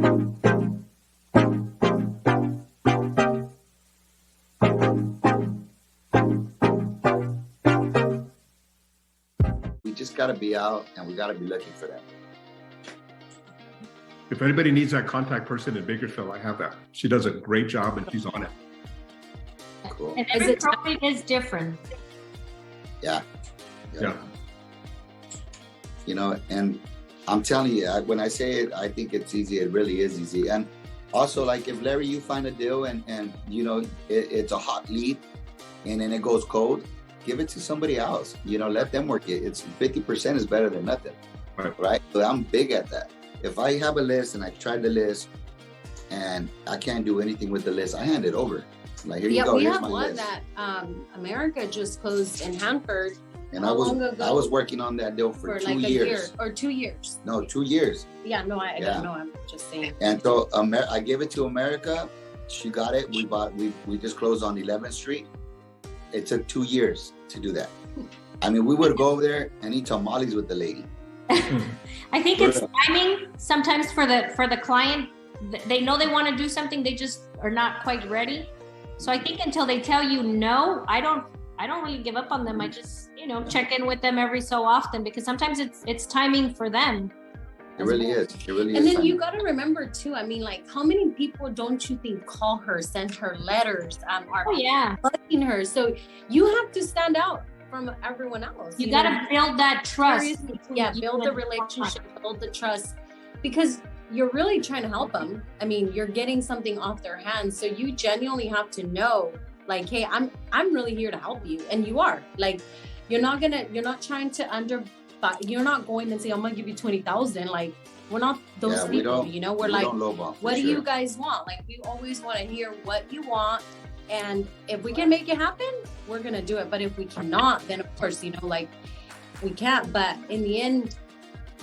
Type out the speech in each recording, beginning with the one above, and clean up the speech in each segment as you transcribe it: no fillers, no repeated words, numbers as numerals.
We just got to be out and we got to be looking for them. If anybody needs that contact person in Bakersfield, I have that. She does a great job and she's on it. Cool. And every property is different. Yeah. Yeah. You know, and I'm telling you, when I say it, I think it's easy. It really is easy. And also, like, if Larry, you find a deal and you know, it's a hot lead and then it goes cold, give it to somebody else. You know, let them work it. It's 50% is better than nothing. Right? So I'm big at that. If I have a list and I tried the list and I can't do anything with the list, I hand it over. Like, here you go. We Here's have my one list. that America just closed in Hanford. And I was working on that deal for 2 like years. a year or 2 years. No, 2 years. Yeah, no, I don't know. I'm just saying. And so I gave it to America. She got it. We just closed on 11th Street. It took 2 years to do that. I mean, we would go over there and eat tamales with the lady. I think it's timing sometimes for the client. They know they want to do something, they just are not quite ready. So I think until they tell you no, I don't really give up on them. I just, you know, check in with them every so often because sometimes it's timing for them. It really is. It really is. And then you got to remember too, I mean, like, how many people don't you think call her, send her letters, are bugging her? So you have to stand out from everyone else. You got to build that trust. Yeah, build the relationship, build the trust, because you're really trying to help them. I mean, you're getting something off their hands. So you genuinely have to know, like, hey, I'm really here to help you. And you are. Like, you're not trying to you're not going and say, I'm gonna give you 20,000. Like, we're not those people, you know, we're like, what do you guys want? Like, we always want to hear what you want. And if we can make it happen, we're going to do it. But if we cannot, then of course, you know, like, we can't. But in the end,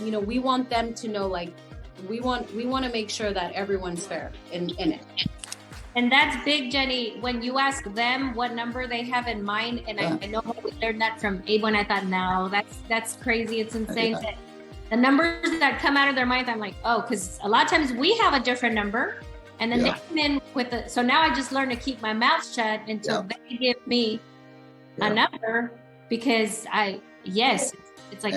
you know, we want them to know, like, we want to make sure that everyone's fair in it. And that's big, Jenny, when you ask them what number they have in mind. And I know we learned that from Abel, and I thought, no, that's crazy. It's insane. That the numbers that come out of their mind, I'm like, oh, because a lot of times we have a different number. And then they come in with so now I just learn to keep my mouth shut until they give me a number, because it's like,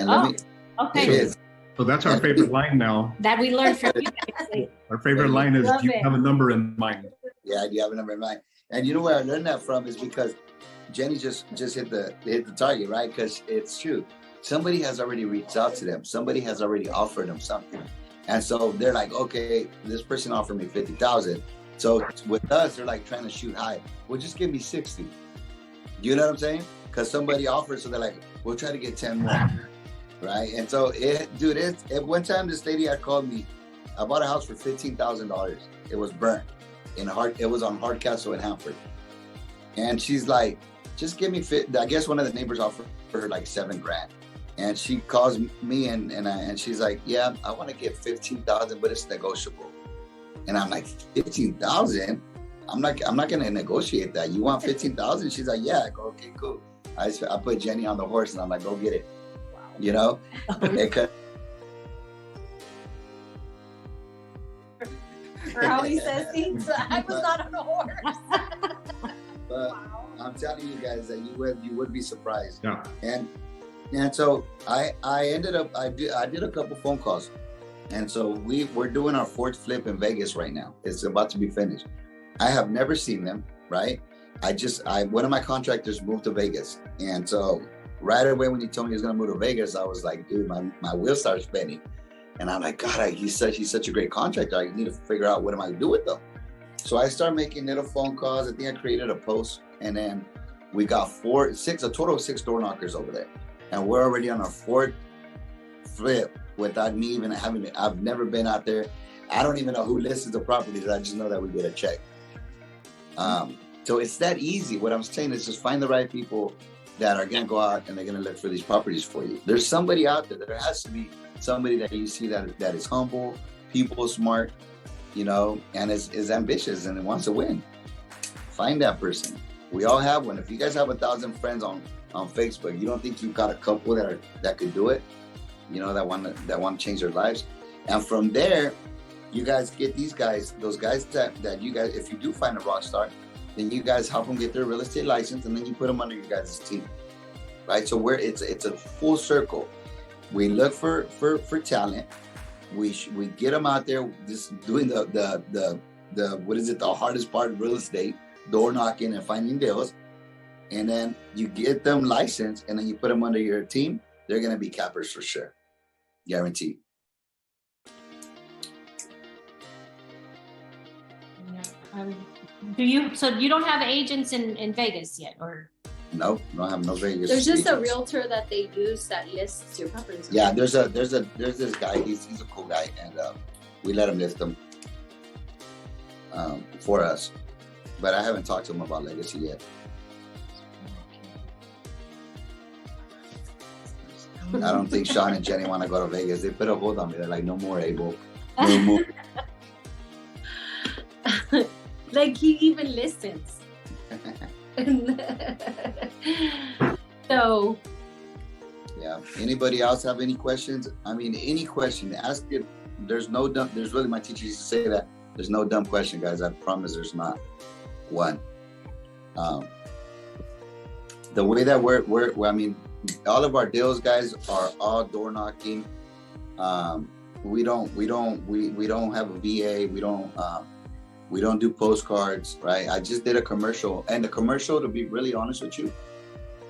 okay. So that's our favorite line now. That we learned from you guys. Our favorite line is, do you have a number in mind? Yeah, do you have a number in mind? And you know where I learned that from is because Jenny just hit the target, right? Because it's true. Somebody has already reached out to them. Somebody has already offered them something. And so they're like, okay, this person offered me 50,000. So with us, they're like trying to shoot high. Well, just give me 60. You know what I'm saying? Because somebody offered, so they're like, we'll try to get 10 more. Right? And so at one time, this lady had called me. I bought a house for $15,000. It was burnt it was on Hardcastle in Hanford. And she's like, just give me I guess one of the neighbors offered her like $7,000. And she calls me and she's like, yeah, I want to get 15,000, but it's negotiable. And I'm like, 15,000? I'm not going to negotiate that. You want 15,000? She's like, yeah. I go, okay, cool. I put Jenny on the horse and I'm like, go get it. Wow. You know? Or how he says things, I was not on a horse. But I'm telling you guys that you would be surprised. Yeah. And so I ended up, I did a couple phone calls. And so we're doing our fourth flip in Vegas right now. It's about to be finished. I have never seen them, right? One of my contractors moved to Vegas. And so right away when he told me he was going to move to Vegas, I was like, dude, my wheels started spinning. And I'm like, God, he's such a great contractor. I need to figure out what am I going to do with them. So I started making little phone calls. I think I created a post. And then we got a total of 6 door knockers over there. And we're already on our 4th flip without me even having it. I've never been out there. I don't even know who lists the properties. I just know that we get a check. So it's that easy. What I'm saying is just find the right people that are going to go out and they're going to look for these properties for you. There's somebody out there. There has to be somebody that you see that is humble, people smart, you know, and is ambitious and wants to win. Find that person. We all have one. If you guys have 1,000 friends on Facebook, you don't think you've got a couple that could do it, you know, that want to change their lives. And from there, you guys get these guys, those guys that you guys, if you do find a rock star, then you guys help them get their real estate license, and then you put them under your guys' team, right? So it's a full circle. We look for talent. We get them out there just doing the what is it, the hardest part of real estate, door knocking and finding deals. And then you get them licensed, and then you put them under your team. They're going to be cappers for sure. Guaranteed. Yeah. So you don't have agents in Vegas yet, or? No, don't have no Vegas. There's just agents. a realtor that they use that lists your properties. Yeah, there's this guy. He's a cool guy, and we let him list them for us. But I haven't talked to him about legacy yet. I don't think Sean and Jenny want to go to Vegas. They put a hold on me. They're like, no more, Abel. No more. Like, he even listens. So. Yeah. Anybody else have any questions? I mean, any question, ask it. There's no dumb. There's really, my teacher used to say that. There's no dumb question, guys. I promise there's not one. The way that we're I mean, all of our deals, guys, are all door knocking. We don't have a VA. We don't do postcards, right? I just did a commercial, and the commercial, to be really honest with you,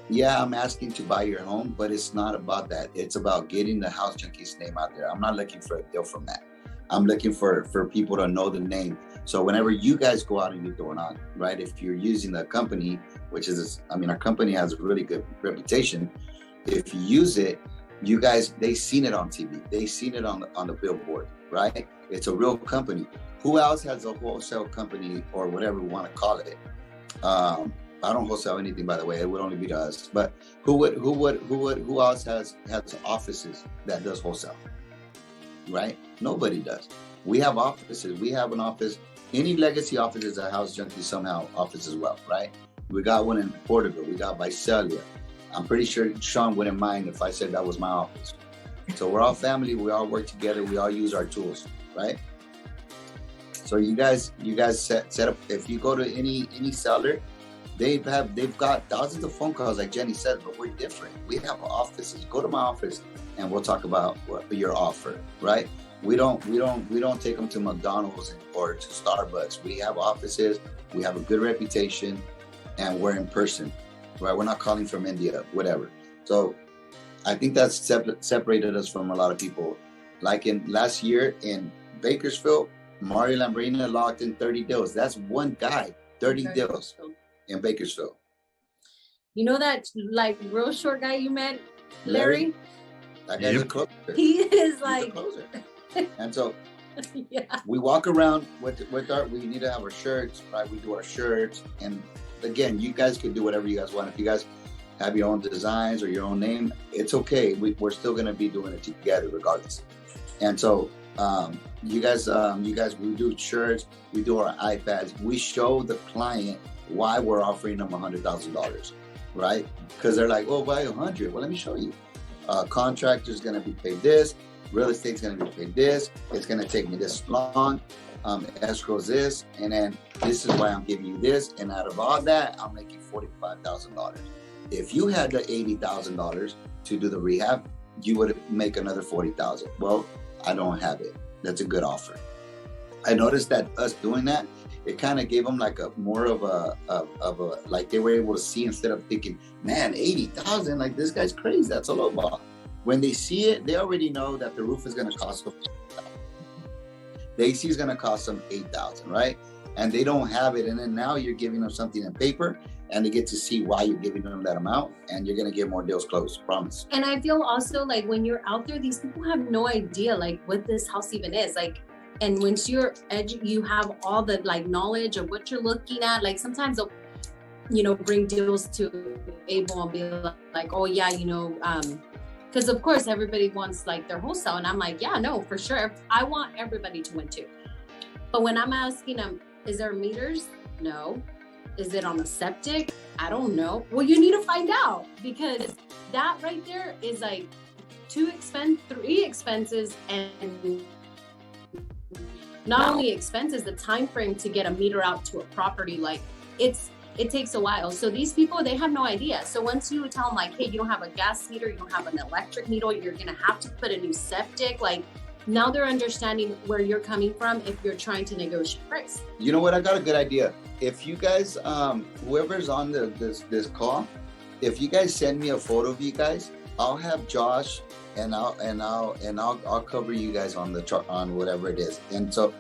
yeah, I'm asking to buy your home, but it's not about that. It's about getting the House Junkies name out there. I'm not looking for a deal from that. I'm looking for people to know the name. So whenever you guys go out and you door knock, right? If you're using the company, which is, I mean, our company has a really good reputation. If you use it, you guys, they seen it on TV. They seen it on the billboard, right? It's a real company. Who else has a wholesale company, or whatever we want to call it? I don't wholesale anything, by the way. It would only be to us. But who else has offices that does wholesale? Right? Nobody does. We have offices. We have an office. Any legacy office is a House Junkie somehow office as well, right? We got one in Portugal. We got Visalia. I'm pretty sure Sean wouldn't mind if I said that was my office. So we're all family. We all work together. We all use our tools, right? So you guys set up. If you go to any seller, they've got thousands of phone calls, like Jenny said, but we're different. We have offices. Go to my office, and we'll talk about your offer, right? We don't take them to McDonald's or to Starbucks. We have offices. We have a good reputation, and we're in person, right? We're not calling from India, whatever. So I think that's separated us from a lot of people. Like in last year in Bakersfield, Mario Lambrina locked in 30 deals. That's one guy, 30 deals in Bakersfield. You know that, like, real short guy you met, Larry? That guy's a closer. He is like... He's a closer. And so yeah. we walk around with our, we need to have our shirts, right? We do our shirts. And again, you guys can do whatever you guys want. If you guys have your own designs or your own name, it's okay. We're still going to be doing it together regardless. And so you guys, we do shirts, we do our iPads. We show the client why we're offering them $100,000, right? Because they're like, oh, why 100? Well, let me show you. Contractor's going to be paid this. Real estate's going to be paid this. It's going to take me this long. Escrow's this. And then this is why I'm giving you this. And out of all that, I'm making $45,000. If you had the $80,000 to do the rehab, you would make another $40,000. Well, I don't have it. That's a good offer. I noticed that us doing that, it kind of gave them like a more of a like they were able to see, instead of thinking, man, 80,000, like this guy's crazy. That's a low ball. When they see it, they already know that the roof is going to cost them. The AC is going to cost them $8,000, right? And they don't have it. And then now you're giving them something in paper, and they get to see why you're giving them that amount, and you're going to get more deals closed, promise. And I feel also like when you're out there, these people have no idea like what this house even is. Like, and once you're you have all the like knowledge of what you're looking at. Like sometimes they'll, bring deals to Abel and be like, oh yeah, because of course everybody wants like their wholesale, and I'm like, yeah, no, for sure. I want everybody to win too. But when I'm asking them, is there meters? No. Is it on a septic? I don't know. Well, you need to find out, because that right there is like 3 expenses, and not only expenses, the time frame to get a meter out to a property, like it takes a while. So these people, they have no idea. So once you tell them like, hey, you don't have a gas meter, you don't have an electric meter, you're gonna have to put a new septic, like now they're understanding where you're coming from if you're trying to negotiate price. You know what? I got a good idea. If you guys, whoever's on this call, if you guys send me a photo of you guys, I'll have Josh and I'll cover you guys on on whatever it is. And so,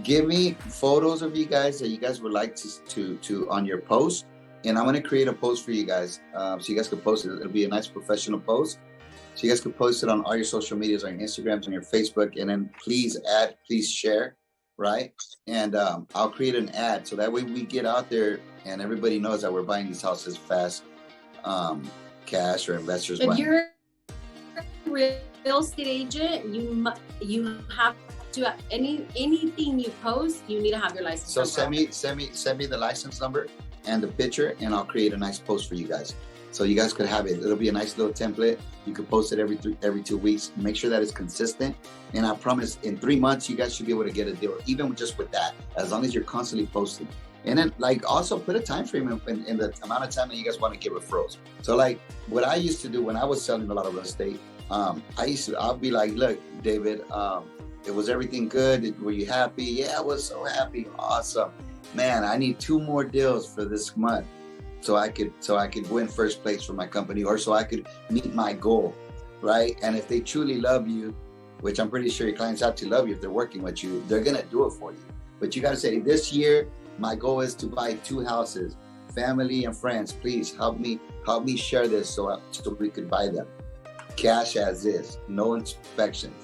give me photos of you guys that you guys would like to on your post, and I'm gonna create a post for you guys, so you guys can post it. It'll be a nice professional post, so you guys can post it on all your social medias, on your Instagrams, on your Facebook, and then please share, right? And I'll create an ad so that way we get out there and everybody knows that we're buying these houses fast, cash or investors. If you're a real estate agent, you have to anything you post, you need to have your license. So send me the license number and the picture, and I'll create a nice post for you guys. So you guys could have it. It'll be a nice little template. You could post it every 2 weeks. Make sure that it's consistent. And I promise in 3 months, you guys should be able to get a deal, even just with that, as long as you're constantly posting. And then like also put a time frame in the amount of time that you guys want to get referrals. So like what I used to do when I was selling a lot of real estate, I'll be like, look, David, was everything good? Were you happy? Yeah, I was so happy. Awesome. Man, I need 2 more deals for this month so I could win first place for my company, or so I could meet my goal, right? And if they truly love you, which I'm pretty sure your clients have to love you if they're working with you, they're gonna do it for you. But you gotta say, this year, my goal is to buy 2 houses. Family and friends, please help me share this so we could buy them. Cash as is, no inspections.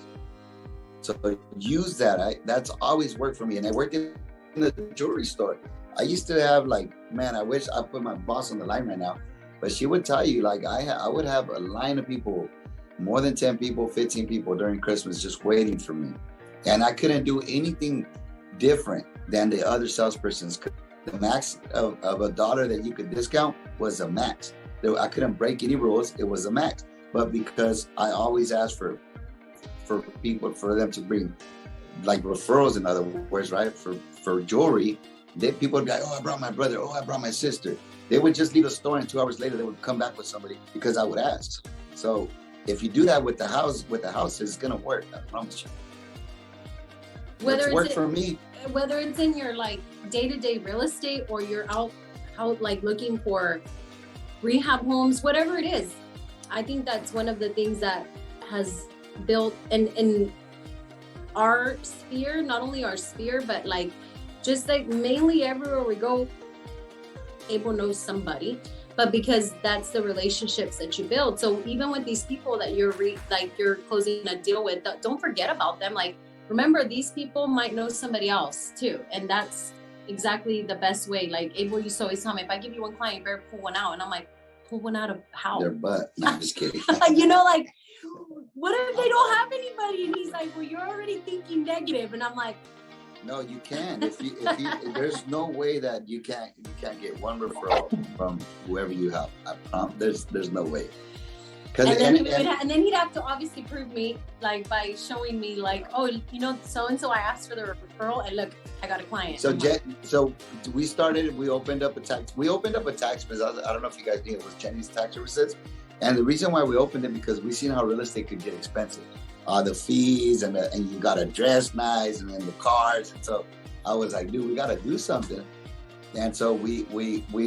So use that. That's always worked for me. And I worked in the jewelry store. I used to have I wish I put my boss on the line right now, but she would tell you I would have a line of people, more than 10 people, 15 people during Christmas just waiting for me. And I couldn't do anything different than the other salespersons. The max of $1 that you could discount was a max. I couldn't break any rules. It was a max. But because I always asked for people, for them to bring referrals, in other words, right? For jewelry, people would be like, oh, I brought my brother. Oh, I brought my sister. They would just leave a store, and 2 hours later, they would come back with somebody because I would ask. So if you do that with the houses, it's going to work. I promise you. It's worked for me. Whether it's in your day-to-day real estate, or you're out looking for rehab homes, whatever it is, I think that's one of the things that has built in our sphere, not only our sphere, but just mainly everywhere we go, Abel knows somebody, but because that's the relationships that you build. So even with these people that you're closing a deal with, don't forget about them. Remember, these people might know somebody else too, and that's exactly the best way. Abel used to always tell me, if I give you one client, you better pull one out. And I'm like, pull one out of how? Their butt. No, I'm just kidding. What if they don't have anybody? And he's like, well, you're already thinking negative. And I'm like, no, you can. If you there's no way that you can't get one referral from whoever you have. I promise. There's no way. And then he'd have to obviously prove me, by showing me, oh, so and so, I asked for the referral, and look, I got a client. So we opened up a tax business. I don't know if you guys knew, it was Jenny's Tax Services. And the reason why we opened it, because we seen how real estate could get expensive. The fees and you gotta dress nice, and then the cars. And so I was like, dude, we gotta do something. And so we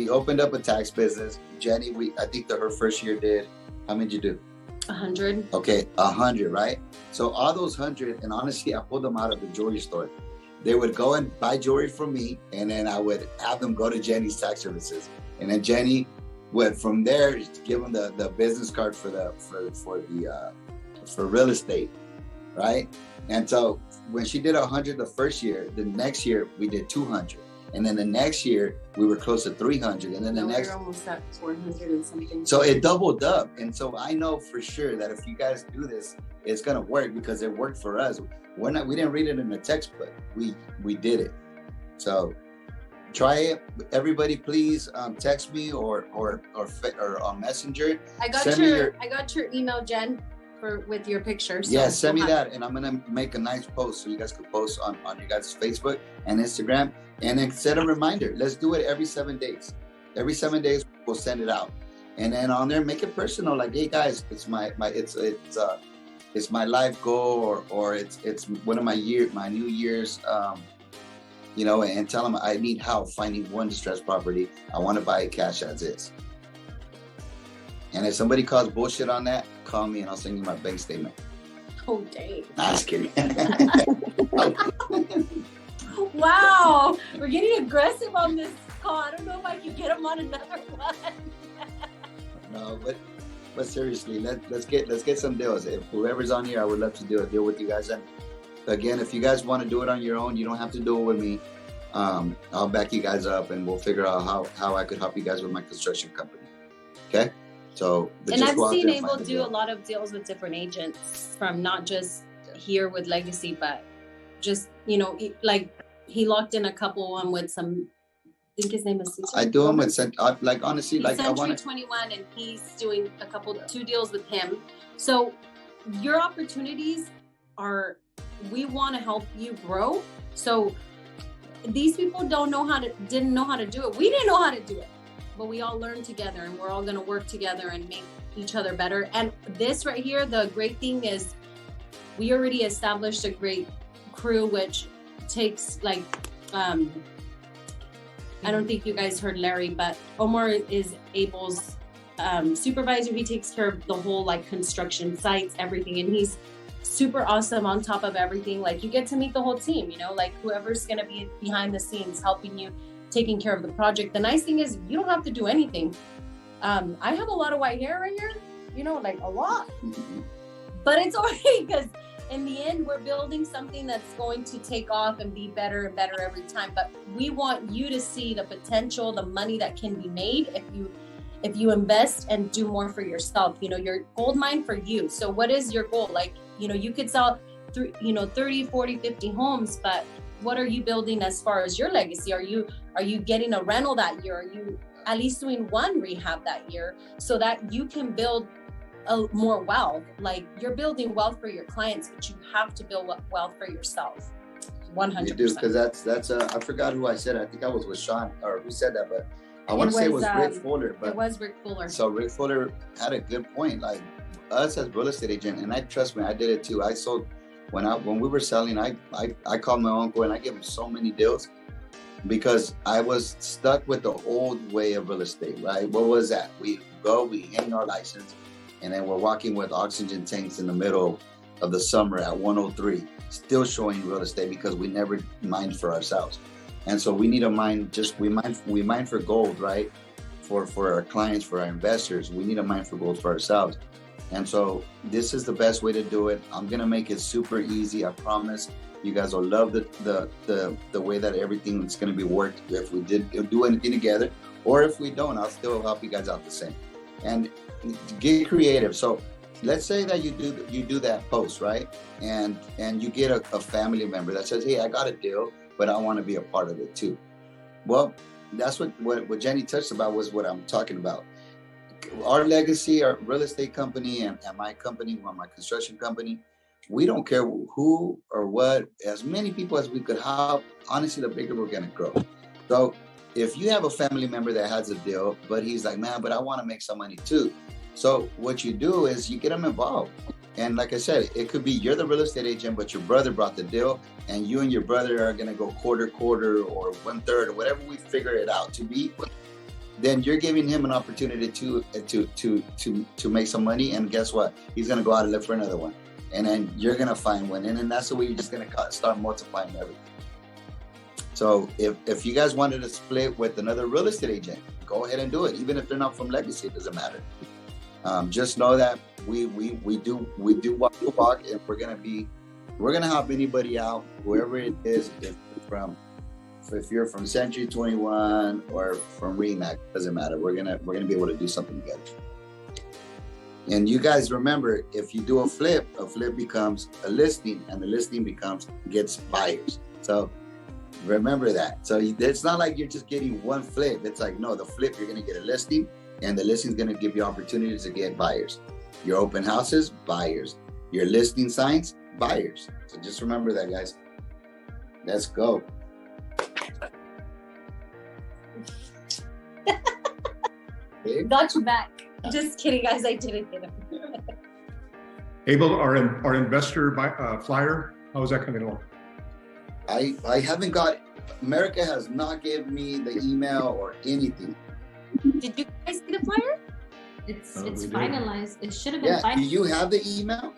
opened up a tax business. Jenny, I think that her first year did, how many did you do? 100. Okay, 100, right? So all those 100, and honestly, I pulled them out of the jewelry store. They would go and buy jewelry from me, and then I would have them go to Jenny's Tax Services, and then Jenny would from there give them the business card for real estate, right? And so when she did 100 the first year, the next year we did 200. And then the next year we were close to 300, and then the next, we're almost at 400 and something. So it doubled up. And so I know for sure that if you guys do this, it's gonna work, because it worked for us. We didn't read it in the textbook. We did it. So try it. Everybody, please text me or on Messenger. I got your email, Jen. with your picture. So yeah, send me that, and I'm gonna make a nice post so you guys can post on your guys' Facebook and Instagram, and then set a reminder. Let's do it every 7 days. Every 7 days we'll send it out, and then on there make it personal. Like, hey guys, it's my life goal, or it's one of my New Year's, you know, and tell them I need help finding one distressed property. I want to buy it cash as is. And if somebody calls bullshit on that, call me and I'll send you my bank statement. Oh, dang. Nah, just kidding. Wow, we're getting aggressive on this call. I don't know if I can get him on another one. No, but seriously, let's get some deals. If whoever's on here, I would love to do a deal with you guys. And again, if you guys want to do it on your own, you don't have to do it with me. I'll back you guys up, and we'll figure out how I could help you guys with my construction company. Okay. So, and I've seen Abel do a lot of deals with different agents, from not just here with Legacy, but just, you know, like he locked in a couple one with some, I think his name is Cesar. I do them with like, honestly, like Century I want 21, and he's doing two deals with him. So your opportunities are, we want to help you grow. So these people didn't know how to do it. We didn't know how to do it. But we all learn together, and we're all going to work together and make each other better. And this right here, the great thing is we already established a great crew, which takes like, I don't think you guys heard Larry, but Omar is Abel's supervisor. He takes care of the whole like construction sites, everything. And he's super awesome on top of everything. Like, you get to meet the whole team, you know, like whoever's going to be behind the scenes helping you, taking care of the project. The nice thing is you don't have to do anything. I have a lot of white hair right here, you know, like a lot, but it's okay, because in the end we're building something that's going to take off and be better and better every time. But we want you to see the potential, the money that can be made if you invest and do more for yourself. You know, your gold mine for you. So what is your goal? Like, you know, you could sell 30, 40, 50 homes, but what are you building as far as your legacy? Are you getting a rental that year? Are you at least doing one rehab that year, so that you can build more wealth? Like, you're building wealth for your clients, but you have to build wealth for yourself. 100%. You do, because that's I forgot who I said. I think I was with Sean, or who said that, but I want to say it was Rick Fuller. But it was Rick Fuller. So Rick Fuller had a good point. Like, us as real estate agent, and trust me, I did it too. I sold. When we were selling, I called my uncle and I gave him so many deals, because I was stuck with the old way of real estate, right? What was that? We hang our license, and then we're walking with oxygen tanks in the middle of the summer at 103, still showing real estate, because we never mined for ourselves. And so we need to mine, we mine for gold, right? For our clients, for our investors, we need to mine for gold for ourselves. And so this is the best way to do it. I'm gonna make it super easy. I promise you guys will love the way that everything is gonna be worked. If we do anything together, or if we don't, I'll still help you guys out the same. And get creative. So let's say that you do that post, right? And you get a family member that says, hey, I got a deal, but I want to be a part of it too. Well, that's what Jenny touched about, was what I'm talking about. Our legacy, our real estate company, and my company, my construction company, we don't care who or what, as many people as we could help. Honestly, the bigger we're going to grow. So if you have a family member that has a deal, but he's like, man, but I want to make some money too. So what you do is you get them involved. And like I said, it could be you're the real estate agent, but your brother brought the deal, and you and your brother are going to go quarter, or 1/3, or whatever we figure it out to be. Then you're giving him an opportunity to make some money, and guess what? He's gonna go out and look for another one, and then you're gonna find one, and then that's the way you're just gonna start multiplying everything. So if you guys wanted to split with another real estate agent, go ahead and do it. Even if they're not from Legacy, it doesn't matter. Just know that we do walk the walk, and we're gonna help anybody out, whoever it is, if you're from Century 21 or from Remax, doesn't matter. We're gonna be able to do something together. And you guys remember, if you do a flip becomes a listing, and the listing gets buyers. So remember that. So it's not like you're just getting one flip. It's like, no, the flip, you're gonna get a listing, and the listing is gonna give you opportunities to get buyers. Your open houses, buyers. Your listing signs, buyers. So just remember that, guys. Let's go. Okay. Got you back. Just kidding, guys. I didn't hit him. Abel, our investor flyer, how is that coming along? I haven't got, America has not given me the email or anything. Did you guys see the flyer? It's we did. finalized. It should have been Yeah, do finalized. you have the email?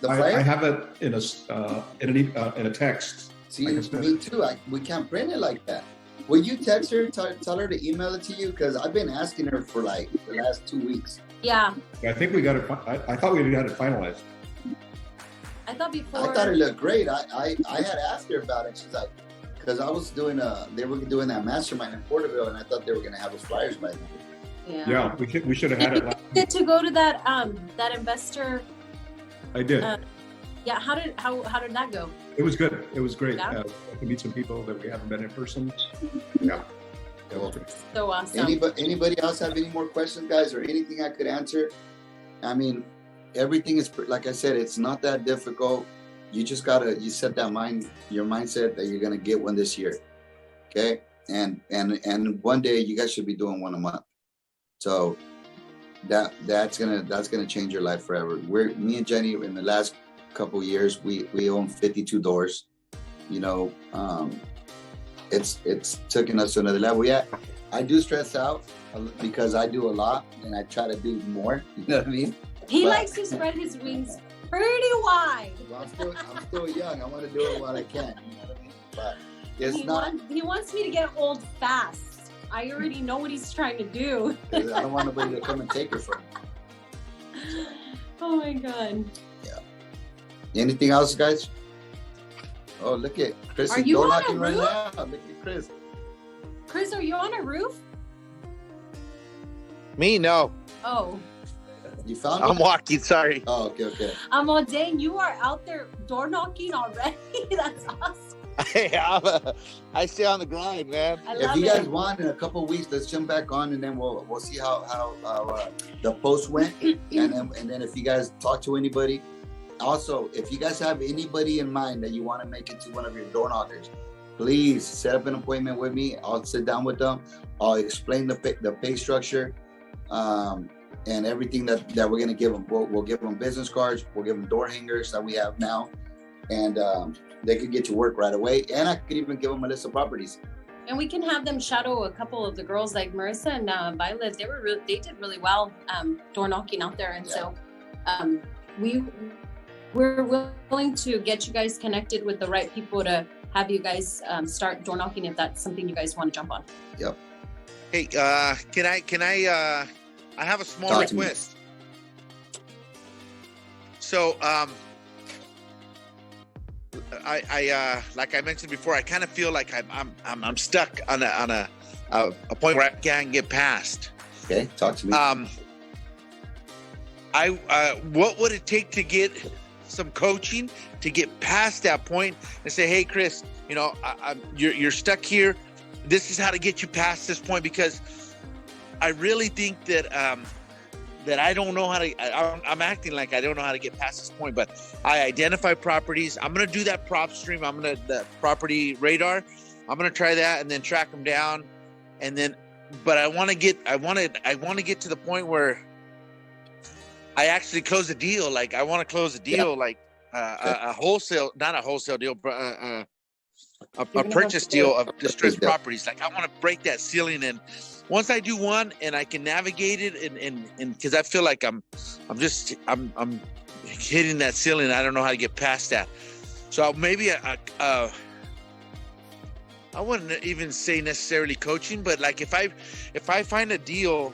The I flyer? have it in a text. See, I can send me too. We can't print it like that. Will you text her, tell her to email it to you? Because I've been asking her for like the last 2 weeks. Yeah. I think we got it. I thought we had it finalized. I thought before. I thought it looked great. I had asked her about it. She's like, because I was doing they were doing that mastermind in Porterville, and I thought they were going to have us flyers by then. Yeah, we should have had it. Did to go to that that investor? I did. Yeah. How did that go? It was good. It was great. Yeah. I could meet some people that we haven't met in person. Yeah. Well, So awesome. anybody else have any more questions, guys, or anything I could answer? I mean, everything is, like I said, it's not that difficult. You just you set that your mindset that you're gonna get one this year, okay? And one day you guys should be doing one a month. So that's gonna change your life forever. Me and Jenny in the last couple years, we own 52 doors. You know, it's taken us to another level. Yeah, I do stress out because I do a lot and I try to do more. You know what I mean? He But- likes to spread his wings pretty wide. Well, I'm still young. I want to do it while I can. You know what I mean? But it's He wants me to get old fast. I already know what he's trying to do. I don't want nobody to come and take it from me. Oh my god. Anything else, guys? Oh, look at Chris Are is you door on a knocking right roof? now. Look at Chris. Chris, are you on a roof? Me, no. Oh. You found I'm it? walking. Sorry. Oh, okay. I'm all dang, you are out there door knocking already. That's awesome. I stay on the grind, man. I If love you it. guys want, in a couple of weeks, let's jump back on, and then we'll see how the post went, and then if you guys talk to anybody, also if you guys have anybody in mind that you want to make into one of your door knockers, please set up an appointment with me. I'll sit down with them. I'll explain the pay structure, and everything that we're gonna give them. We'll give them business cards. We'll give them door hangers that we have now, and they could get to work right away. And I could even give them a list of properties. And we can have them shadow a couple of the girls like Marissa and Violet. They did really well door knocking out there, and so we're willing to get you guys connected with the right people to have you guys start door knocking if that's something you guys want to jump on. Yep. Hey, can I have a small Talk to me. request. So, I like I mentioned before, I kind of feel like I'm stuck on a point where I can't get past. Okay, talk to me. What would it take to get some coaching to get past that point and say, hey, Chris, you know, you're stuck here. This is how to get you past this point, because I really think that that I don't know how to. I'm acting like I don't know how to get past this point, but I identify properties. I'm gonna do that prop stream. The property radar. I'm gonna try that and then track them down, and then. But I want to get to the point where I actually close a deal. Like I want to close a deal, like a wholesale, not a wholesale deal, but a purchase deal of distressed properties. Like I want to break that ceiling, and once I do one and I can navigate it, and because I feel like I'm hitting that ceiling. I don't know how to get past that. So maybe I wouldn't even say necessarily coaching, but like if I find a deal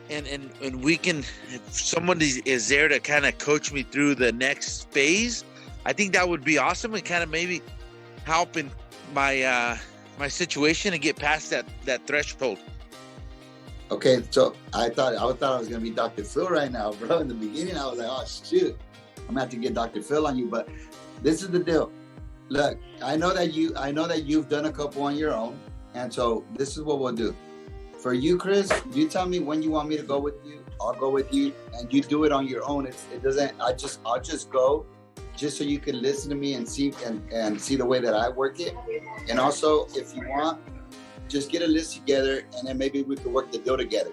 and we can, if somebody is there to kind of coach me through the next phase, I think that would be awesome, and kind of maybe help in my my situation and get past that threshold. Okay, so I thought I was gonna be Dr. Phil right now, bro. In the beginning, I was like, oh shoot, I'm gonna have to get Dr. Phil on you. But this is the deal. Look, I know that you've done a couple on your own, and so this is what we'll do. for you, Chris, you tell me when you want me to go with you. I'll go with you, and you do it on your own. It doesn't. I'll just go, just so you can listen to me and see see the way that I work it. And also, if you want, just get a list together, and then maybe we could work the deal together.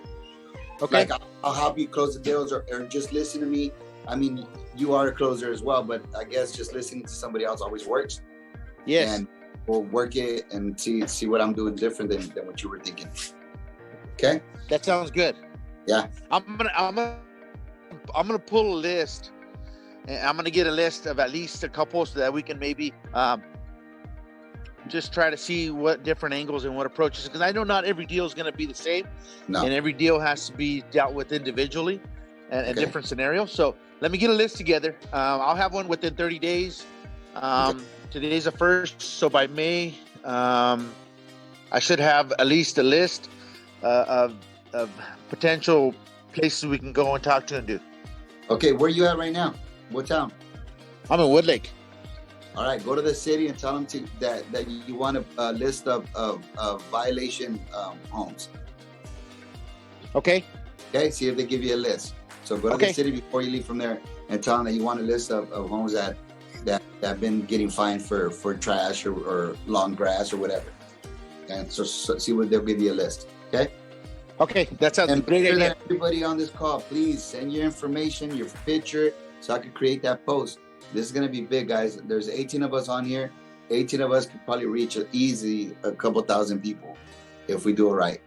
Okay. Like I'll help you close the deals, or just listen to me. I mean, you are a closer as well, but I guess just listening to somebody else always works. Yes. And we'll work it and see what I'm doing different than what you were thinking. Okay. That sounds good. Yeah. I'm gonna pull a list, and I'm gonna get a list of at least a couple so that we can maybe just try to see what different angles and what approaches, because I know not every deal is going to be the same. No. And every deal has to be dealt with individually and Okay. different scenarios. So let me get a list together. I'll have one within 30 days. Today's the 1st, so by May, I should have at least a list of potential places we can go and talk to and do. Okay, where you at right now? What town? I'm in Woodlake. All right, go to the city and tell them that you want a list of violation homes. Okay. Okay, see if they give you a list. So go to the city before you leave from there and tell them that you want a list of homes that have been getting fined for trash or long grass or whatever. And so see what they'll give you a list. Okay. Okay, that sounds And great. Idea. Everybody on this call, please send your information, your picture, so I can create that post. This is going to be big, guys. There's 18 of us on here. 18 of us could probably reach easy a couple thousand people if we do it right.